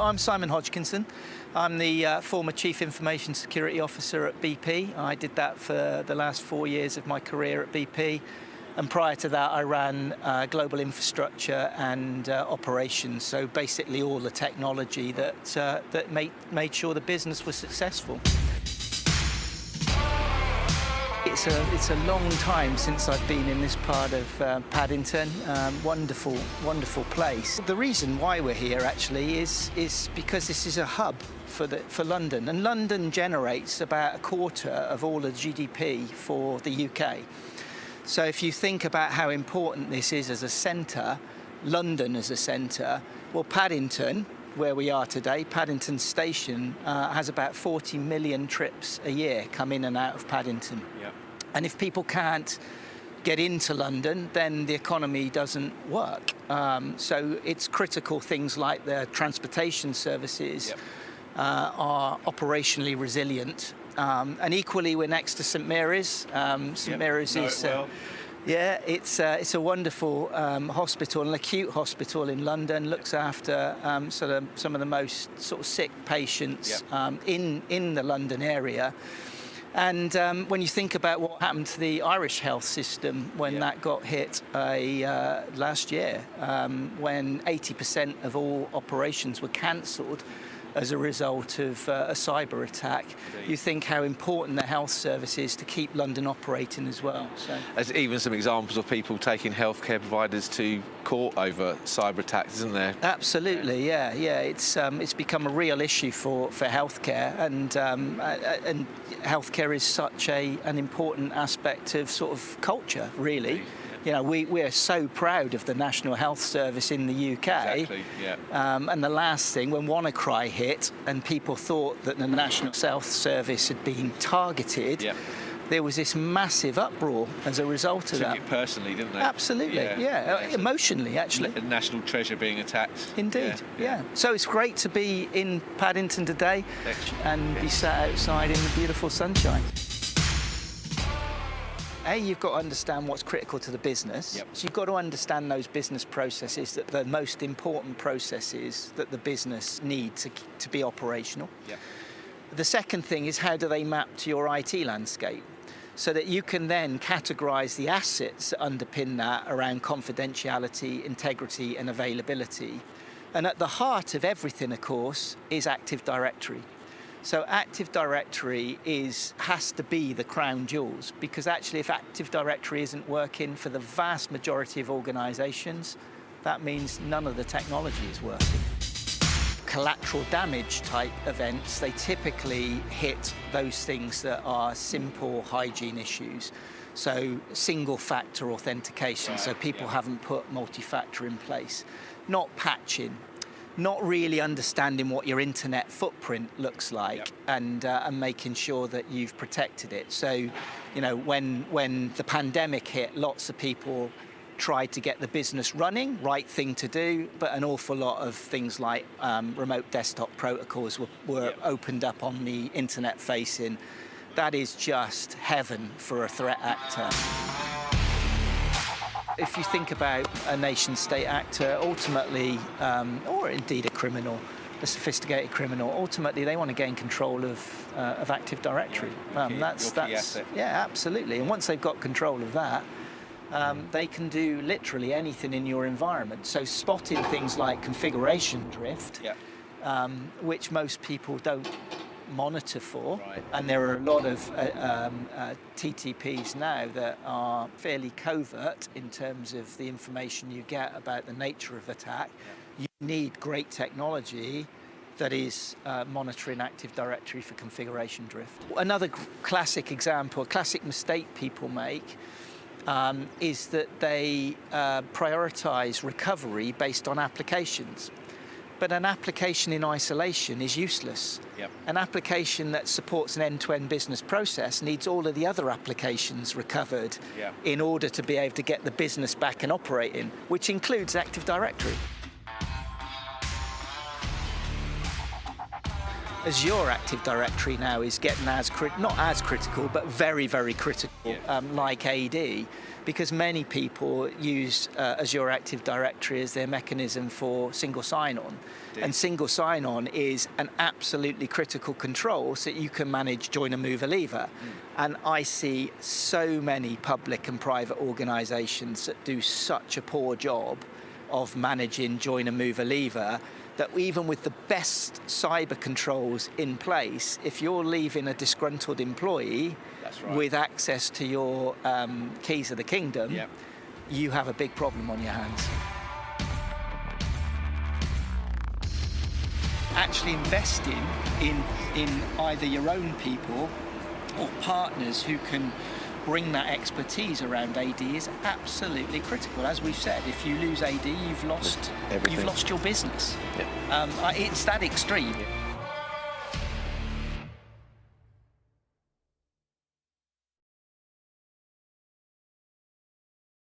I'm Simon Hodgkinson. I'm the former Chief Information Security Officer at BP. I did that for the last 4 years of my career at BP. And prior to that, I ran global infrastructure and operations. So basically all the technology that made sure the business was successful. It's a long time since I've been in this part of Paddington. Wonderful place. The reason why we're here actually is because this is a hub for London, and London generates about a quarter of all the GDP for the UK. So if you think about how important this is as a centre, London as a centre, well, Paddington, where we are today, Paddington Station, has about 40 million trips a year come in and out of Paddington. Yep. And if people can't get into London, then the economy doesn't work. So it's critical things like the transportation services are operationally resilient. And equally, we're next to Semperis. Semperis is... Yeah, it's a wonderful hospital, an acute hospital in London. Looks after some of the most sort of sick patients in the London area. And when you think about what happened to the Irish health system when that got hit last year, when 80% of all operations were cancelled as a result of a cyber attack, you think how important the health service is to keep London operating as well. So. There's even some examples of people taking healthcare providers to court over cyber attacks, isn't there? Absolutely, yeah. It's become a real issue for healthcare, and healthcare is such an important aspect of sort of culture, really. You know, we're so proud of the National Health Service in the UK. Exactly, yeah. And the last thing, when WannaCry hit and people thought that the National Health Service had been targeted, there was this massive uproar as a result of that. Took it personally, didn't they? Absolutely, emotionally, actually. A national treasure being attacked. Indeed, yeah. So it's great to be in Paddington today and be sat outside in the beautiful sunshine. You've got to understand what's critical to the business. So you've got to understand those business processes, that the most important processes that the business needs to be operational. The second thing is, how do they map to your IT landscape? So that you can then categorise the assets that underpin that around confidentiality, integrity and availability. And at the heart of everything, of course, is Active Directory. So Active Directory has to be the crown jewels, because actually if Active Directory isn't working for the vast majority of organisations, that means none of the technology is working. Collateral damage type events, they typically hit those things that are simple hygiene issues. So single factor authentication, so people haven't put multi-factor in place. Not patching. Not really understanding what your internet footprint looks like, and making sure that you've protected it. So, you know, when the pandemic hit, lots of people tried to get the business running, right thing to do, but an awful lot of things like remote desktop protocols were opened up on the internet facing. That is just heaven for a threat actor. If you think about a nation-state actor, ultimately, or indeed a criminal, a sophisticated criminal, ultimately they want to gain control of Active Directory. That's absolutely. And once they've got control of that, they can do literally anything in your environment. So spotting things like configuration drift, which most people don't monitor for, and there are a lot of TTPs now that are fairly covert in terms of the information you get about the nature of attack. You need great technology that is monitoring Active Directory for configuration drift. Another classic example, a classic mistake people make is that they prioritize recovery based on applications. But an application in isolation is useless. An application that supports an end-to-end business process needs all of the other applications recovered in order to be able to get the business back and operating, which includes Active Directory. Azure Active Directory now is getting not as critical, but very, very critical, like AD, because many people use Azure Active Directory as their mechanism for single sign-on. And single sign-on is an absolutely critical control so that you can manage joiner, mover, leaver. And I see so many public and private organizations that do such a poor job of managing joiner, mover, leaver, that even with the best cyber controls in place, if you're leaving a disgruntled employee with access to your keys of the kingdom, you have a big problem on your hands. Actually investing in either your own people or partners who can bring that expertise around AD is absolutely critical. As we've said, if you lose AD, you've lost your business. It's that extreme.